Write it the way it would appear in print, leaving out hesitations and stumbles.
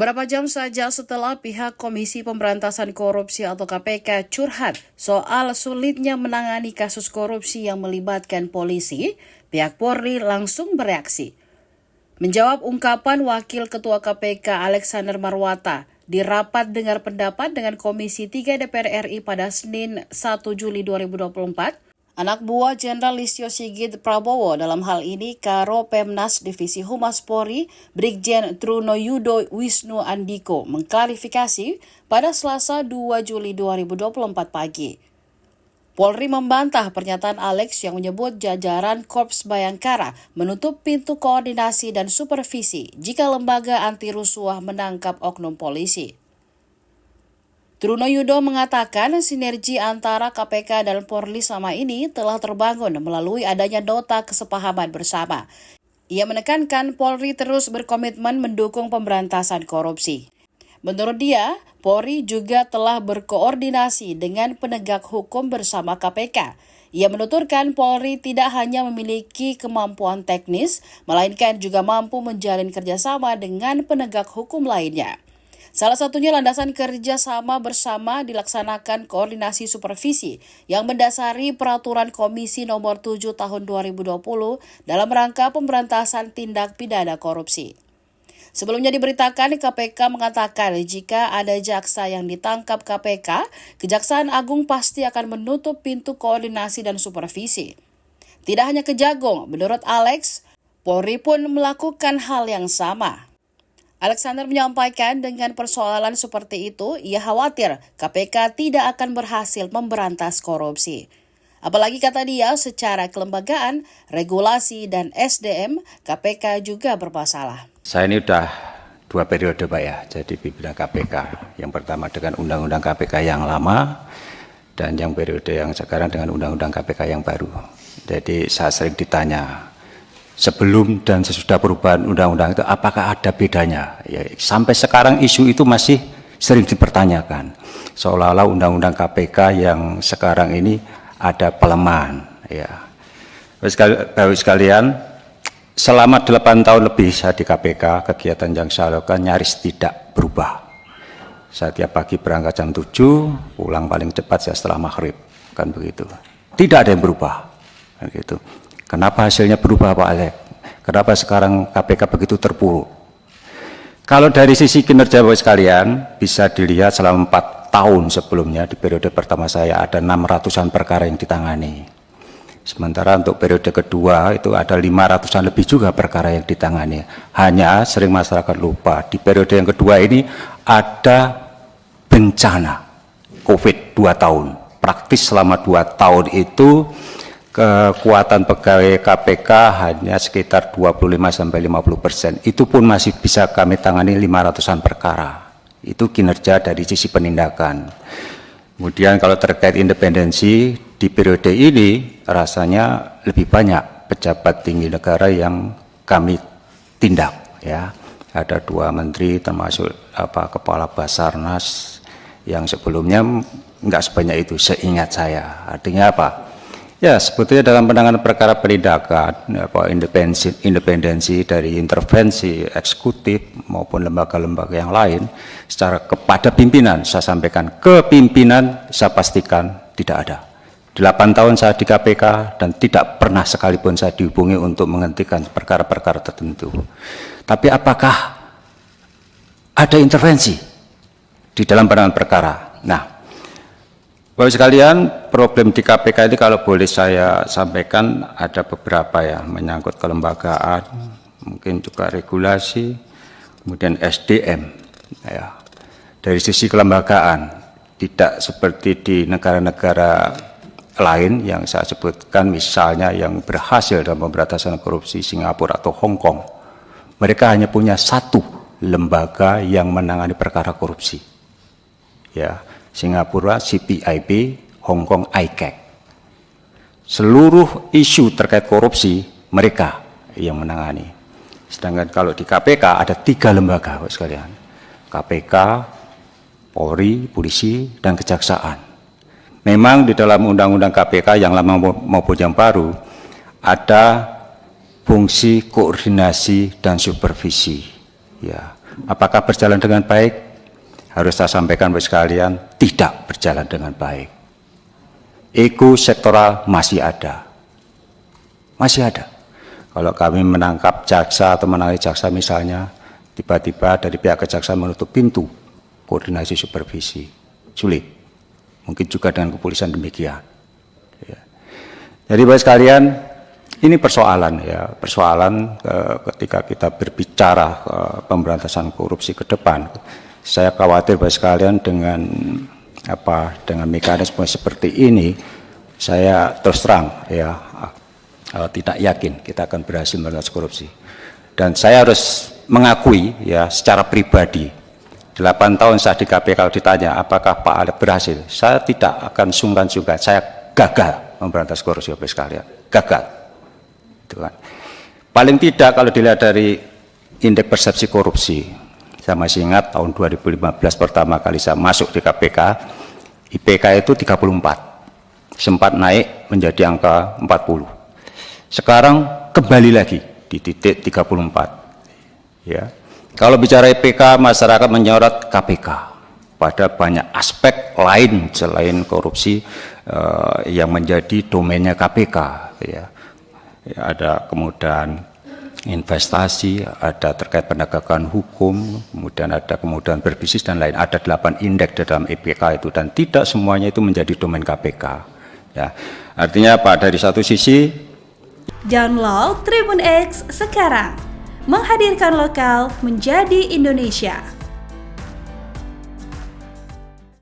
Beberapa jam saja setelah pihak Komisi Pemberantasan Korupsi atau KPK curhat soal sulitnya menangani kasus korupsi yang melibatkan polisi, pihak Polri langsung bereaksi. Menjawab ungkapan Wakil Ketua KPK Alexander Marwata di rapat dengar pendapat dengan Komisi 3 DPR RI pada Senin 1 Juli 2024, anak buah Jenderal Listio Sigit Prabowo dalam hal ini Karo Pemnas Divisi Humas Polri, Brigjen Trunoyudo Wisnu Andiko mengklarifikasi pada Selasa 2 Juli 2024 pagi. Polri membantah pernyataan Alex yang menyebut jajaran Korps Bayangkara menutup pintu koordinasi dan supervisi jika lembaga anti rusuh menangkap oknum polisi. Trunoyudo mengatakan sinergi antara KPK dan Polri selama ini telah terbangun melalui adanya nota kesepahaman bersama. Ia menekankan Polri terus berkomitmen mendukung pemberantasan korupsi. Menurut dia, Polri juga telah berkoordinasi dengan penegak hukum bersama KPK. Ia menuturkan Polri tidak hanya memiliki kemampuan teknis, melainkan juga mampu menjalin kerjasama dengan penegak hukum lainnya. Salah satunya landasan kerjasama bersama dilaksanakan koordinasi supervisi yang mendasari peraturan Komisi Nomor 7 Tahun 2020 dalam rangka pemberantasan tindak pidana korupsi. Sebelumnya diberitakan KPK mengatakan jika ada jaksa yang ditangkap KPK, Kejaksaan Agung pasti akan menutup pintu koordinasi dan supervisi. Tidak hanya Kejagung, menurut Alex, Polri pun melakukan hal yang sama. Alexander menyampaikan dengan persoalan seperti itu, ia khawatir KPK tidak akan berhasil memberantas korupsi. Apalagi kata dia, secara kelembagaan, regulasi, dan SDM, KPK juga bermasalah. Saya ini udah 2 periode Pak ya, jadi pimpinan KPK. Yang pertama dengan Undang-Undang KPK yang lama, dan yang periode yang sekarang dengan Undang-Undang KPK yang baru. Jadi saya sering ditanya, sebelum dan sesudah perubahan undang-undang itu apakah ada bedanya? Ya, sampai sekarang isu itu masih sering dipertanyakan. Seolah-olah undang-undang KPK yang sekarang ini ada pelemahan. Ya. Bapak sekalian, selama 8 tahun lebih saya di KPK, kegiatan yang saya lakukan nyaris tidak berubah. Saya tiap pagi berangkat jam 7, pulang paling cepat saya setelah maghrib, kan begitu. Tidak ada yang berubah, kan gitu. Kenapa hasilnya berubah Pak Alek? Kenapa sekarang KPK begitu terpuruk? Kalau dari sisi kinerja Bapak sekalian, bisa dilihat selama 4 tahun sebelumnya di periode pertama saya ada 600-an perkara yang ditangani. Sementara untuk periode kedua itu ada 500-an lebih juga perkara yang ditangani. Hanya sering masyarakat lupa, di periode yang kedua ini ada bencana COVID 2 tahun. Praktis selama 2 tahun itu kekuatan pegawai KPK hanya sekitar 25-50%. Itu pun masih bisa kami tangani 500-an perkara. Itu kinerja dari sisi penindakan. Kemudian kalau terkait independensi, di periode ini rasanya lebih banyak pejabat tinggi negara yang kami tindak. Ya, ada 2 menteri termasuk kepala Basarnas yang sebelumnya enggak sebanyak itu, seingat saya. Artinya apa? Ya, sebetulnya dalam penanganan perkara penindakan, independensi dari intervensi eksekutif maupun lembaga-lembaga yang lain, secara kepada pimpinan, saya sampaikan, ke pimpinan saya pastikan tidak ada. 8 tahun saya di KPK dan tidak pernah sekalipun saya dihubungi untuk menghentikan perkara-perkara tertentu. Tapi apakah ada intervensi di dalam penanganan perkara? Nah, Bapak sekalian, problem di KPK ini kalau boleh saya sampaikan ada beberapa ya, menyangkut kelembagaan, mungkin juga regulasi, kemudian SDM. Ya. Dari sisi kelembagaan, tidak seperti di negara-negara lain yang saya sebutkan, misalnya yang berhasil dalam pemberantasan korupsi Singapura atau Hong Kong. Mereka hanya punya 1 lembaga yang menangani perkara korupsi. Ya. Singapura CPIB, Hong Kong ICAC. Seluruh isu terkait korupsi mereka yang menangani. Sedangkan kalau di KPK ada 3 lembaga Bapak sekalian. KPK, Polri, Polisi, dan Kejaksaan. Memang di dalam undang-undang KPK yang lama maupun yang baru ada fungsi koordinasi dan supervisi. Ya, Apakah berjalan dengan baik? Harus saya sampaikan kepada sekalian, tidak berjalan dengan baik. Ego sektoral masih ada. Masih ada. Kalau kami menangkap jaksa atau menangani jaksa misalnya, tiba-tiba dari pihak kejaksaan menutup pintu koordinasi supervisi. Sulit. Mungkin juga dengan kepolisian demikian. Ya. Jadi Bapak sekalian, ini persoalan ya, persoalan ketika kita berbicara pemberantasan korupsi ke depan. Saya khawatir Bapak sekalian dengan mekanisme seperti ini, saya terus terang ya tidak yakin kita akan berhasil memberantas korupsi. Dan saya harus mengakui ya secara pribadi, 8 tahun saya di KPK kalau ditanya apakah Pak Alep berhasil, saya tidak akan sungkan-sungkan, saya gagal memberantas korupsi Bapak sekalian, gagal. Gitu kan. Paling tidak kalau dilihat dari indeks persepsi korupsi, saya masih ingat tahun 2015 pertama kali saya masuk di KPK, IPK itu 34, sempat naik menjadi angka 40. Sekarang kembali lagi di titik 34. Ya. Kalau bicara IPK, masyarakat menyorot KPK pada banyak aspek lain selain korupsi yang menjadi domainnya KPK. Ya. Ya, ada kemudian investasi, ada terkait penegakan hukum, kemudian ada kemudian berbisnis dan lain. Ada 8 indeks dalam IPK itu dan tidak semuanya itu menjadi domain KPK. Ya. Artinya apa? Dari satu sisi Download Tribun X sekarang, menghadirkan lokal menjadi Indonesia.